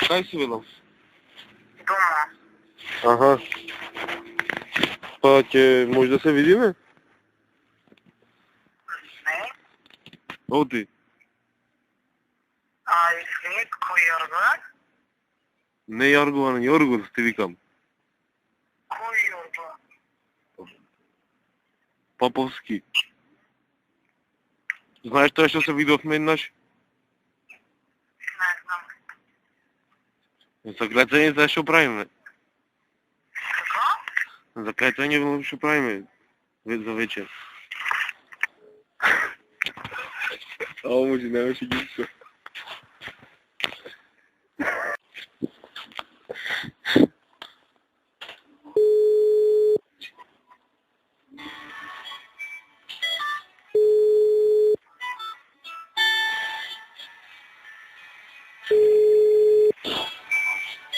Кај си велам? Дома. Аха. Па ќе може да се видиме? Не. Оди. Извини, кој Јорган? Не Јорган, Јоргос ти викам. Кој Јорган? Поповски. Знаеш тоа што се видовме еднаш? Не знам. За гледање знаеш што правиме? Како? За гледање што правиме за вечер. Ао, може немаше ги што.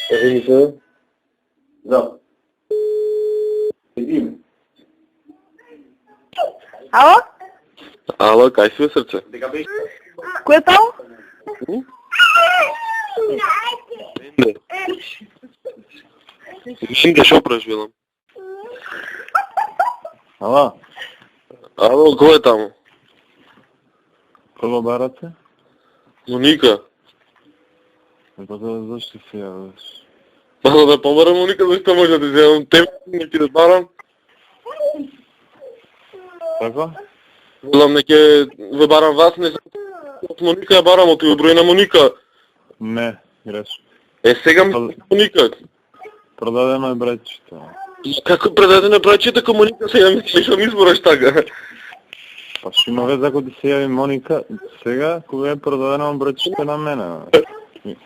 Извините. Да. Видим. Ало? Ало, кај си бе срце? Кој е таму? Менде шо праш велам? Ало? Ало, кој е таму? Кога барате? Моника. Па зашто се јаваш? Па да побарам Моника, зашто може да ти земам тебе, не ти да барам? Како? Велам, не ќе ве барам вас, не од Моника ја барам, од број на Моника. Не, греш. Сега ми Моника. Продадено е браќето. Како предадено браќето, како Моника сега мислиш што ми избораш така? Па што има веза ако ти се јави Моника, сега кога е продадено браќето на мене.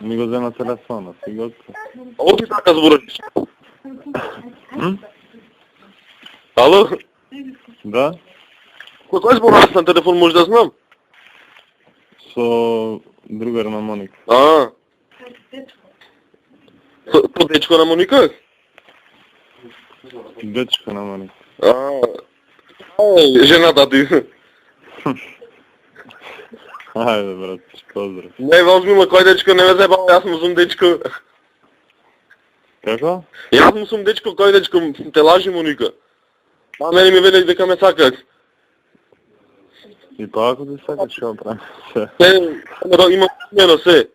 Ми го зема телефона, си го... Оти така збораш. Ало? Да? Кој збораш на телефон, може да знам? Со другар на Моника. Со дечко на Моника? Дечко на Моника. Жената ти. Ајде, брат, поздрав. Не, возьмиме кој дечко, не ме зебава, јас му сум дечко. Како? Јас му сум дечко, кој дечко, те лажи Моника. А мене ми велеш дека ме сакаш. И па ако ти сакаш, што правим се? Не, имам смено се.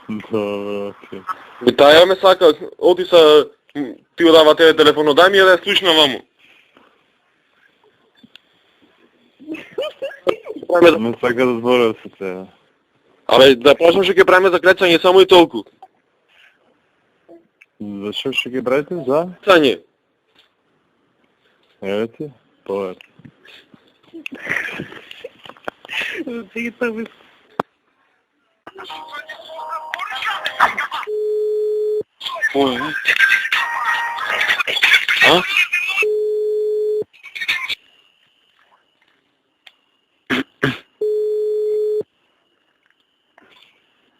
Добро, окей. И таја ме сака, оти са, ти одава тебе телефонот, дај ми ја да ја слушнам ваму. Не сака да зборува со тебе. Абе, да прашам што ќе правиме за клецање, само и толку. Зашо што ќе правите за? Клецање. Еве ти, повер. А?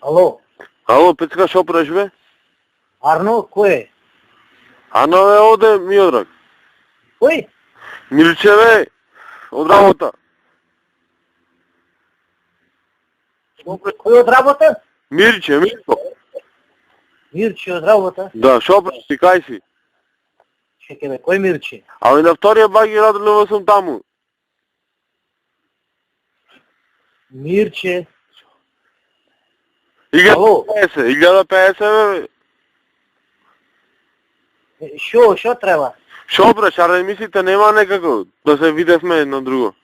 Ало, Ало, Пецка, шо правиш бе? Арно, кој е? Ано е оде, Миодраг. Кој? Мирче бе, од работа. Кој од работа? Мирче, Мирко. Мирче од работа? Да, шо правиш ти, кај си? Чекай бе, кој Мирче? Ами на вторија баги радилево сум таму. Мирче? 1050 бе. Шо треба? Шо браш, аре мислите нема некако да се видевме едно друго.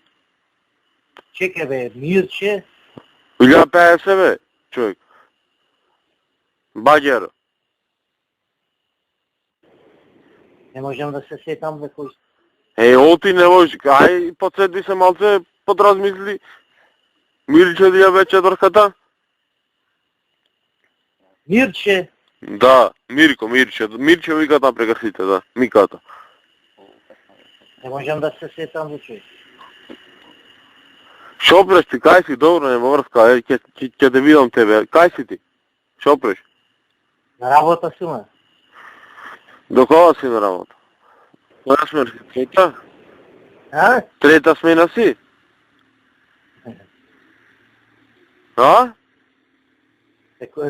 Чекай бе, Мирче? 1050 бе, човек. Багер. Не можам да се сетам бе кој. Оти не можеш, ај подсетви се малце, подразмисли. Мирче дијабет-4-ката? Мирче? Да, Мирко, Мирче виката прекрсите, да, Миката. Не можам да се сетам бе човек. Шо преш ти, кај си, добро, нема врска, ќе те видам тебе, кај си ти? Шо преш? На работа сума. До кога си на работа? Која смена си? Трета? А? Трета смена си? А?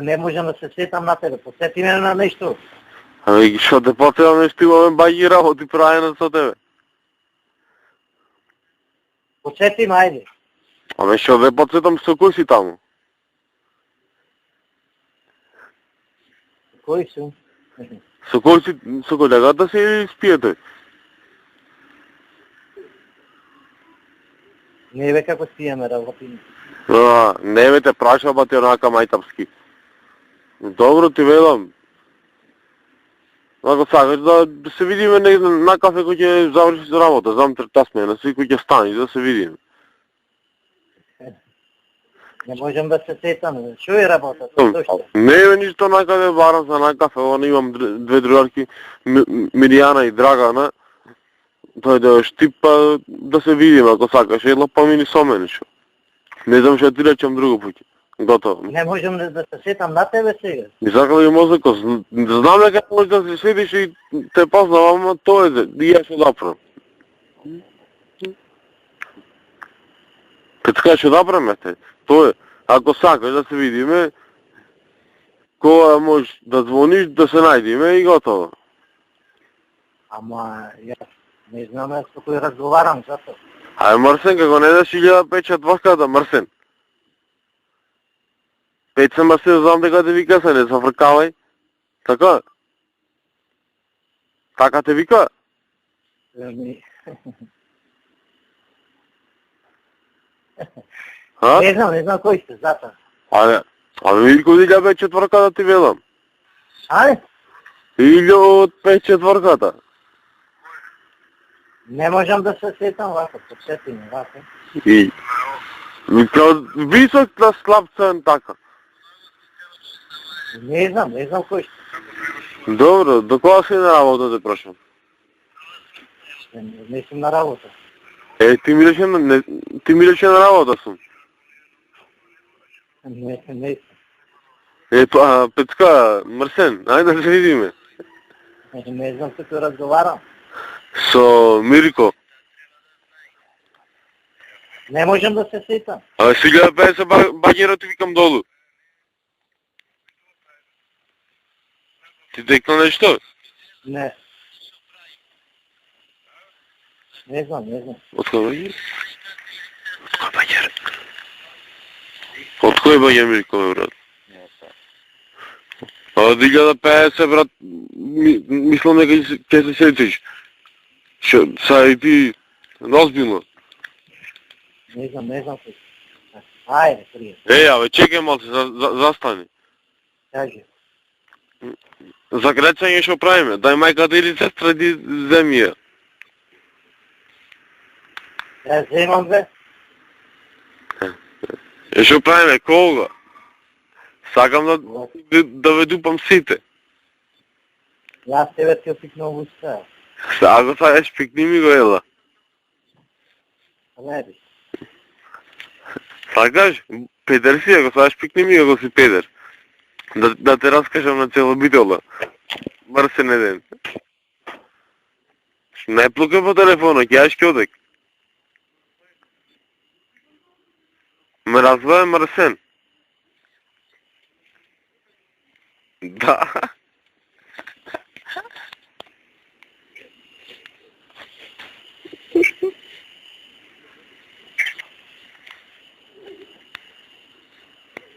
Не можам да се сетам на тебе. Посети ме на нешто. Ами, што те потреба нешто имаме баји работи правена со тебе. Посети ме, ајде. Ами, што те подсетам со кој си таму? Кој сум? Со кој си, со колегата си или спиете? Не бе како спиеме работи. Не бе те праша, ба ти онака мајтапски. Добро ти велам. Ако сакаш да се видиме на кафе кој ќе заврши за работа, знам трета смена, си кој ќе стани да се видиме. Не можам да се сетам. Што е работа? Зошто? Не бе ништо накаде барам за на кафе, она имам две другарки, Миријана и Драгана. Тој да штипа да се видиме ако сакаш, едно помини со мене шо. Не знам што ти речам друго пуќе. Готово. Не можам да се сетам на тебе сега. Ми сакал и мозокот, знам дека можеш да се седиш и те познавам, ама тоа е, и ја што направам. Така што направаме те, тоа е. Ако сакаш да се видиме, кога можеш да звониш, да се најдиме и готово. Ама јас не знам со кој разговарам зато. Ај Марсен, како не даш 1500 Марсен. Пеца Марсен, знам дека те вика се, не се фркавај. Така? Така те вика? Не А? знам кој сте, зато. Абе види кој 1500 да ти велам. Ајде? 1500. Не можам да се сетам вака, подсети ме вака. И висок на слаб цен така. Не знам кој сте. Добро, до кога си на работа те прашам? Не сум на работа. Ти ми рече на работа сум. Не сум. Петка, Марсен, ајде да се видиме. Не знам со кој разговарам. Со Мирико. Не можам да се сетам. 1050 багера ти викам долу. Ти текна нешто? Не. Не знам. Од кој багер? Од кој багер Мирико, брат? 1050, брат, мислам дека ќе се сетиш. Са и ти, озбилно. Не знам кој. Ајде, пријат. Абе, чекај малце, застани. Кажи. За грецање што правиме? Дај мајката или сестра ти земи ја. Ја земам бе. Што правиме? Кога? Сакам да ве дупам сите. Јас тебе ти опикнам уста. Ако сакаш пикни ми го ела. Не би. Сакаш? Педер си, ако сакаш пикни ми го си педер. Да те раскажам на цело битола. Марсен еден. Не плука по телефона, ќе ќе одек. Ме разбава Марсен. Да.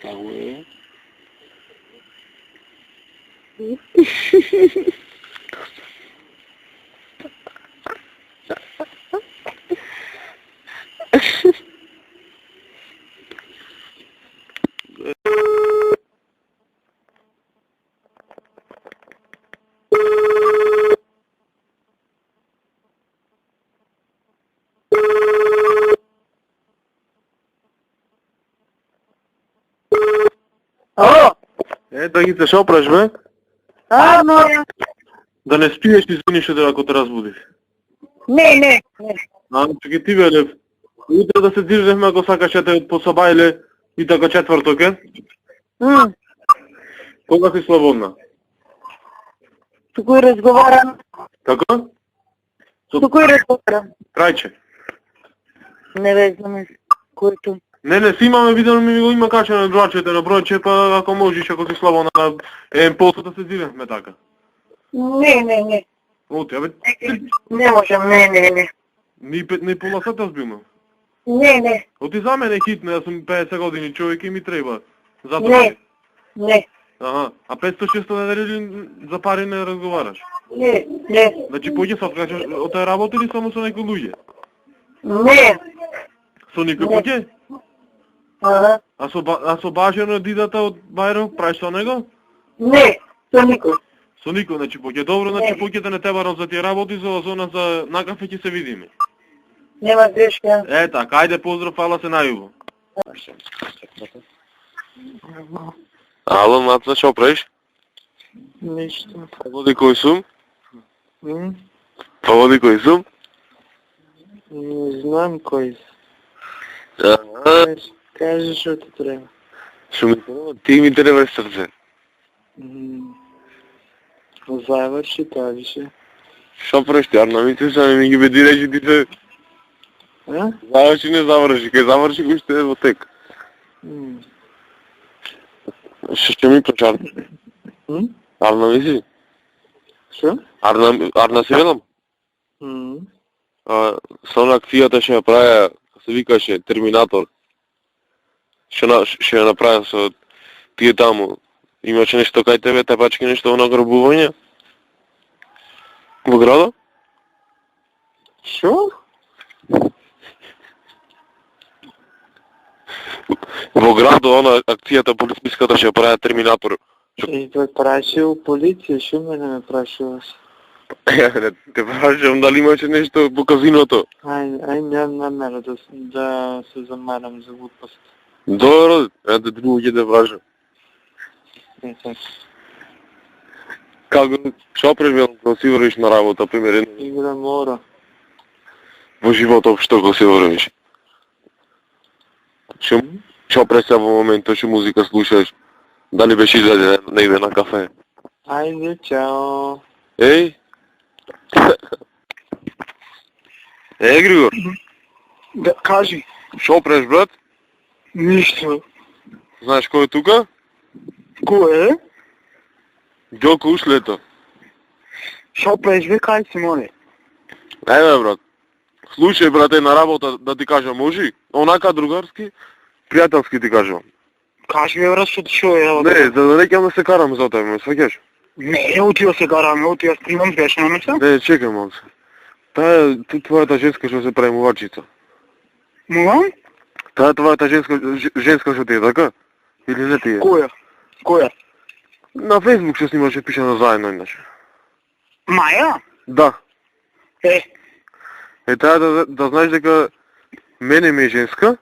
Таго е. Дагица, што праш, бе? Моја. Да не спиеш и звониш ако те разбудиш. Не. Чеки ти, бе, Лев. Утре да се движеме ако сакаш те по Сабајле и така четврток, е? Кога си слободна? Со кој разговарам? Како? Со кој разговарам? Крајче. Не знам кој е тој. Не, си имаме видено ми го има качено на драчете на бројче, па ако можеш, ако си слабо на полто да се зивеме така. Не. Оти, абе, Не можам, не. ни пола сата збилме. Не. Оти за мене хитно, јас сум 50 години човек и ми треба. Затоа. Не. Аха, а 500-600 недели за пари не разговараш. Не. Значи поќе се откажеш од таа работа или само со некои луѓе? Не. Со никој поќе? Ага. А со бажено дидата од Бајров, праиш со него? Не. Со никој. Со никој, значи поќе добро, значи поќе да не те барам за тие работи, за зона за на кафе ќе се видиме. Нема грешка. Така, ајде поздрав, фала се најубаво. Ало, Маца, шо правиш? Ништо. Поводи кој сум? Поводи кој сум? Не знам кој. Кажи што ти треба. Шо ми треба? Ти ми треба срце. Заврши, кажи. Шо правиш ти, Арна, ми се ми ги бедираш и ти се... Заврши, не заврши, кај заврши кој ще е во тек. Што ми праш, Арна? Арна ми си? Што? Арна си велам? Со на акцијата што ја правя, се викаше Терминатор. Што ја направя со тие таму. Имаше нешто кај тебе, тапачки, нешто на грабување? Во града? Што? Во градот, она акцијата полициската што ја правя Терминатор. И тоа прашил полиција, што мене ме прашуваш? Те прашувам дали имаше нешто по казиното. Ај, нямам намера да се замарам за глупост. Добро, да друго ќе да прашам. Како, што преживелам кога си врвиш на работа, примерно? Игра мора. Во животот општо кога си врвиш? Што представа во моментот, што музика слушаш? Дали беше излезе негде на кафе? Ајде, чао. Еј? Григор? Да, кажи. Што преш, брат? Ништо. Знаеш кој е тука? Кој е? Ѓоко Ушлето. Што преш, бе, кај си, моле? Ајде, брат. Слушај, брате, на работа да ти кажам, можи? Онака другарски, пријателски ти кажам. Кажи, бе, брат, што е работа? Не, за да не ќе да се карам за тебе, ме сваќаш? Не, отио се караме, отио стримам пешно на се. Не, чекай малце. Таа твојата женска што се прави мувачица. Мувам? Таа твојата женска што ти е, така? Или не ти е? Која? На Фейсбук што снимаше пишано заедно еднаш. Маја? Да. Е, Таа да знаеш дека мене ми е женска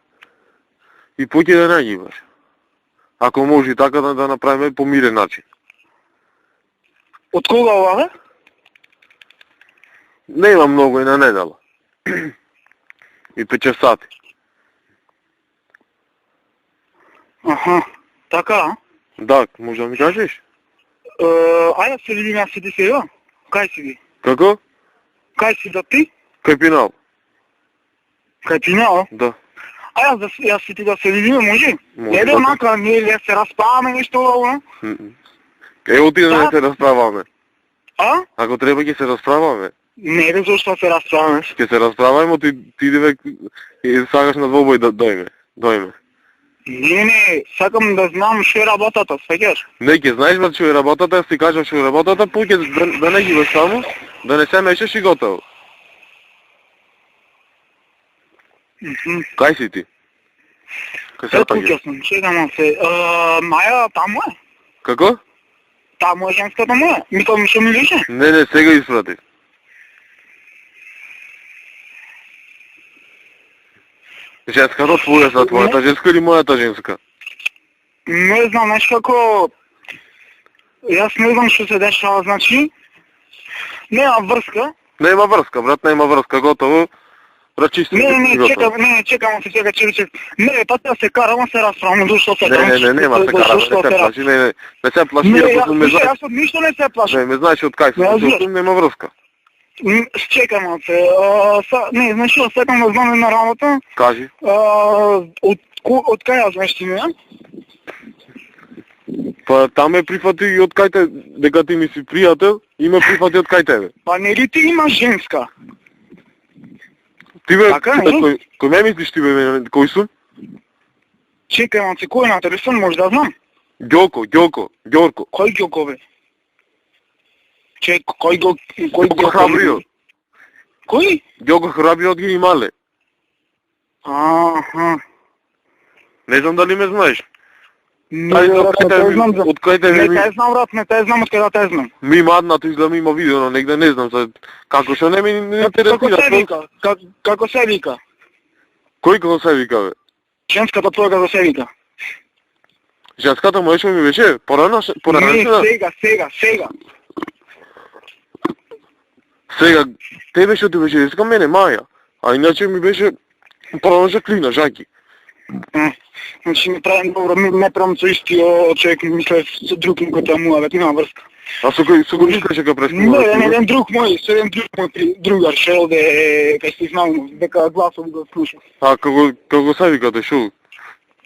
и поќе да најгибаш. Ако може така да направиме по мирен начин. од кога ова? Не има многу и на недела. И 5 часати. Аха, така? Да, може да ми кажеш? Ајде се видиме, јас си ти сега. Кај си ги? Како? Кај си да ти? Кај Пинал. Кај Пинал? Да. Јас си ти да се видиме, може? Може, Еде да. онака, ние да се расправаме нешто ово? Оти да не се расправаме. А? Ако треба ќе се расправаме. Не, бе, зашто се расправаме? Ќе се расправаме, ти иде и сакаш на двобој да дојме. Не, сакам да знам што е работата, сваќаш? Не, ќе знаеш брат што е работата, јас ти кажам што е работата, поќе да не ги беш само, да не се мешаш и готово. Кај си ти? Кај се Тука паѓаш? сум, чекам се. Маја, таму е? Како? Таму е женската моја? Мислам, што ми више? Не, сега испрати. Женската твојата, твојата женска или мојата женска? Не знам, знаеш како... Јас не знам што се дешава, значи... Нема врска. Нема врска, брат, нема врска, готово. Рачисти. Не, чекам. Не, тоа се карам, се расправам, зашто се карам. Не, нема се карам, не се плаши, не се плаши, ако ме знаеш. Јас од ништо не се плашам. Не, ме знаеш од кај се, нема врска. Чекам се. Не, знаеш што, сакам да знам една работа. Кажи. Од Од кај ја знаеш ти мене? Па там ме прифати и од кај те, дека ти ми си пријател, и ме прифати од кај тебе. Па нели ти имаш женска? Ти бе, Така, не? кој ме мислиш ти бе, кој сум? Чекај, мам се, кој е на телефон, може да знам? Ѓорко. Кој Ѓоко бе? Кој Ѓорко Храбриот. Кој? Ѓорко Храбриот ги имале. Аха. Не знам дали ме знаеш. Не те знам. Од кај те Не те знам, брат, не те знам, од кај да те знам. ми има аднато изгледа има видео на негде, не знам sad како што не ми не Како интересира. се вика? Како се вика? Кој како се вика бе? Женската твоја како се вика? Женската моја ми беше порано. Не, сега. Сега тебе што ти беше иска мене Маја, а иначе ми беше порано Жаклина, Жаки. Значи ми правим добро, не правам со истиот човек, мисле со друг кој таму, вет нема врска. А со кој мислеше ка прескува? Не, еден друг мој другар што оде кај се знам, дека гласов го слуша. А како се викате, шо?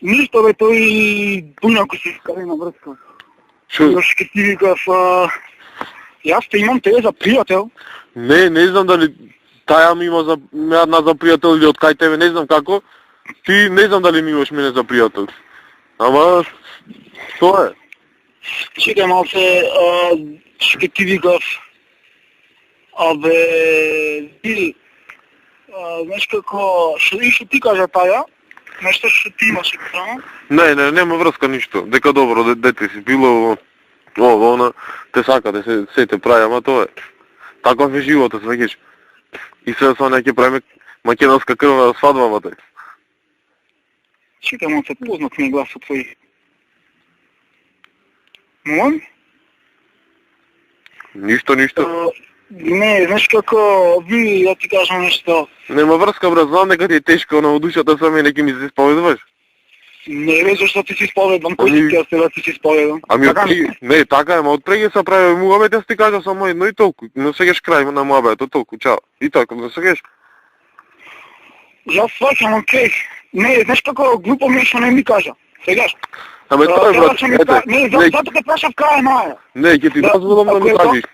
Ништо бе, тој пунако се скали на врска. Шо? Јас ке ти викав, јас те имам тебе за пријател. Не знам дали таја ми има за една за пријател или од кај тебе, не знам како. Ти не знам дали ми имаш мене за пријател. Ама што е? Чекај малце, ке ти викав, ти, знаеш како, што ти кажа таја, нешто што ти имаше само? Не, нема врска ништо. Дека добро дете си било она те сака да се те прави, ама тоа е. Таков е животот, свеќаш. И се со ќе правиме македонска крвна свадба, мате. Чекај малце, познат ми е гласот твој. Молам? Ништо. Не, знаеш како, ја ти кажам нешто. Нема врска, брат, знам дека ти е тешко на душата со мене, ќе ми се исповедуваш. Не бе, зашто ти си исповедам, кој ти ќе се ти си исповедам? Ами не, така е, ма отпреги се прави муабет, јас ти кажа само едно и толку. Но сегаш крај на муабетот, толку, чао. И така, но сегаш. Јас сваќам, окей. Не, знаеш како глупо ми што не ми кажа. Сегаш. Аме тоа е, брат. Не, зато те прашав крај маја. Не, ќе ти дозволам да ми кажеш.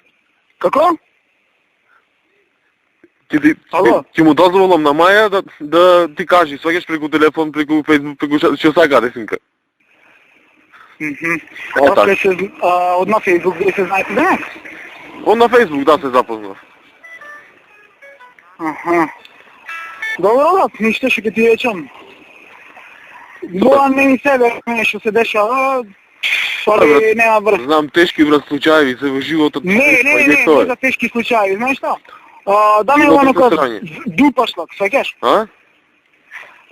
Како? Ќе му дозволам на Маја да ти кажи, сваќаш преку телефон, преку Facebook, преку што сака десинка. Од на Facebook дали се знаете да не? Од на Facebook да се запознав. Добро, брат, ништо што ќе ти речам. Боа не ми себе, што се дешава, пари нема врз. Знам тешки, брат, случаи се во животот. Не за тешки случаи, знаеш што? Да ме оно кажа, дупашлак, сваќаш? А?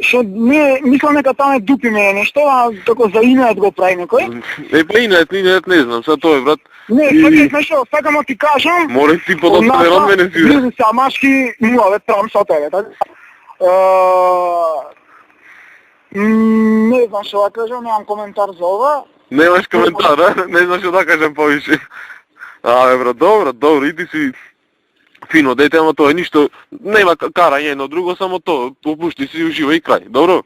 Што не, мислам нека таме дупиме нешто, а како за инет го прави некој? Па инет не знам, сега тоа е, брат. Не, сваќаш нешто, сакам да ти кажам. Море ти подоцнер од мене си. Бизнес амашки, муавет правам со тебе, така? Не знам што да кажам, немам коментар за ова. Немаш коментар, а? Не знам што да кажам повише. Абе, брат, добро, и ти си фино дете, ама тоа е ништо, нема карање едно друго, само тоа, опушти си, ужива и крај, добро?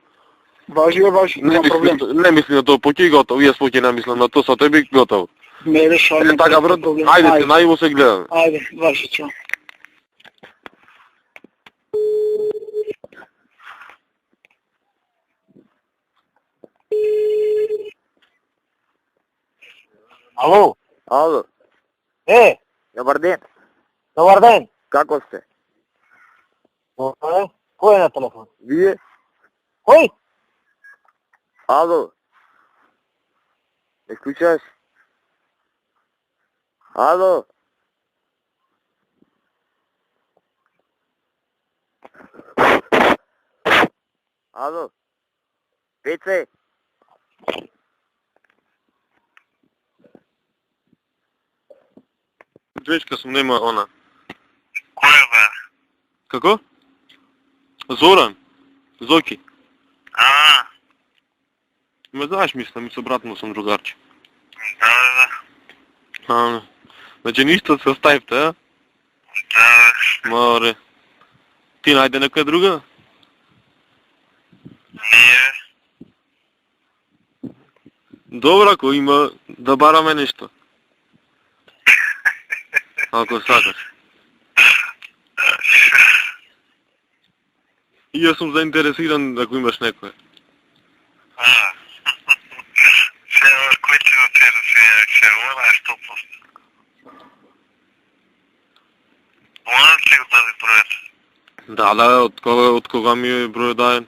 Важи, нема проблем. Не мисли на тоа, поќе готово, јас поќе не мислам на тоа, со тебе готово. Не решаваме. Така, брат, ајде се најво се гледаме. Ајде, важи, чао. Ало? Ало, Добар ден. Добар ден. како сте? Кој е на телефон? Вие? Кој? Ало? Не слушаш? Ало? Ало? Пеце? Двечка сум, нема она. Кој бе? Како? Зоран. Зоки. Ме знаеш, мислам, и со брат му сум другарче. Да. Значи ништо се оставивте, а? Да. Море. Ти најде некоја друга? Не. Добро, ако има да бараме нешто. Ако сакаш. И јас сум заинтересиран ако имаш некој. Сега, кој ти го тера сега, она е 100%. Она ти го даде бројот? Да, од кога ми е број даден?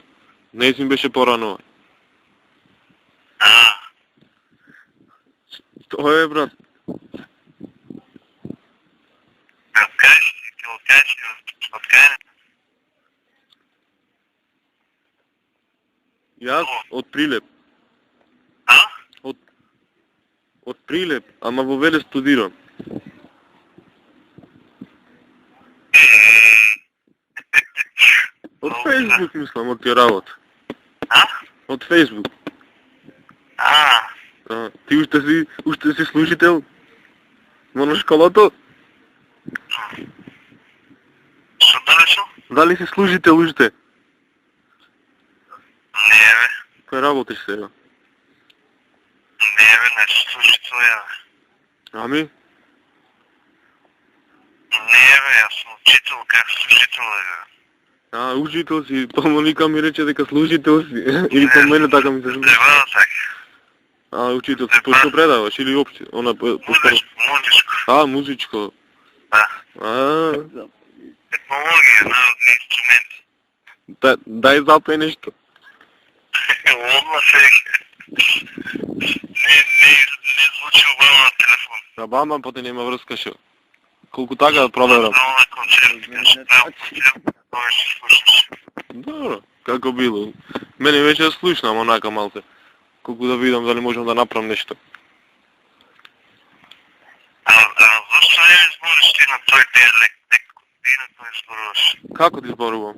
Не си ми беше порано. Тоа е, брат. Од кај си? Ти од кај си? Од кај? Јас од Прилеп. Од Прилеп, ама во Велес студирам. Од Facebook мислам, од тие работа. Од Facebook. Ти уште си служител? На школото? Што далечо? Дали си служител уште? Не, бе. Кој работиш сега? Не, бе, не служител ја, бе. Ами? Не, бе, јас сум учител, как служител, бе. Учител си, па Моника ми рече дека служител си. Или по мене така ми се служи. Треба да така. Учител си, што предаваш или општи? Музичко. Музичко. Да. Технологија, народни инструменти. Дај запе нешто. Одма сега. Не звучи убаво на телефон. Бама, па те нема врска шо. Колку така да проверам. Само на концерт. Тоа ще слушаш. Добро, како било. Мене беше слушнам онака малце. Колку да видам дали можам да направам нешто. Зашто не ми збориш ти на тој диалект? Ти на тој зборуваш? Како ти зборувам?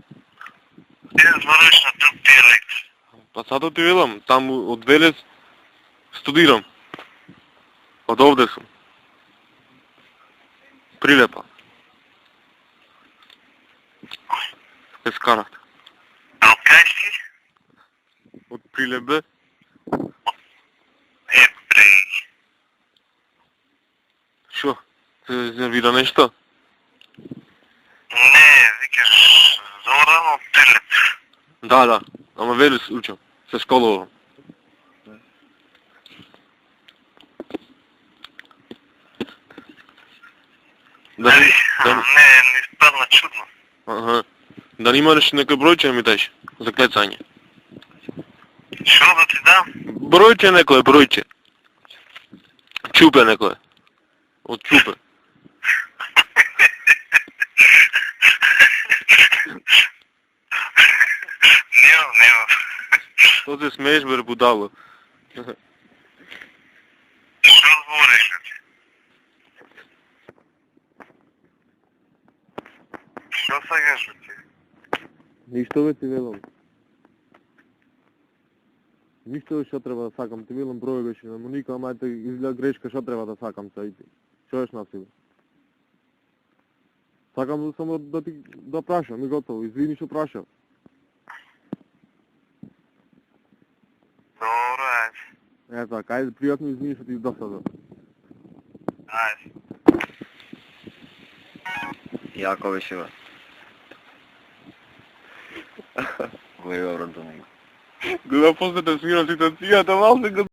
Ти не зборуваш на друг диалект. Па сато ти велам, таму од Велес студирам. Од овде сум. Прилепа. Ескарат. Од кај си? Од Прилеп бе. Бре. Шо? Се нервира нешто? Не, викаш Зоран од Прилеп. Да. Ама Велес учам. Се школувам. Не, ми спадна чудно. Дали имаш некој бројче ми даеш за клецање? Шо да ти дам? Бројче некој, бројче. Чупе некој. Од чупе. Нема. Што се смееш бе, будало? Што збориш бе? Што сакаш бе ти? Ништо бе ти велам. Ништо што треба да сакам, ти велам број беше на Моника, ама ете изгледа грешка, што треба да сакам са и ти. Што еш насилу? Сакам само да ти да прашам и готово, извини што прашам. Добро, ајде. Така, ајде пријатно извини што ти досада. Ајде. Јако беше, бе. Го е обран за него. Гледа после да свира ситуацијата, малце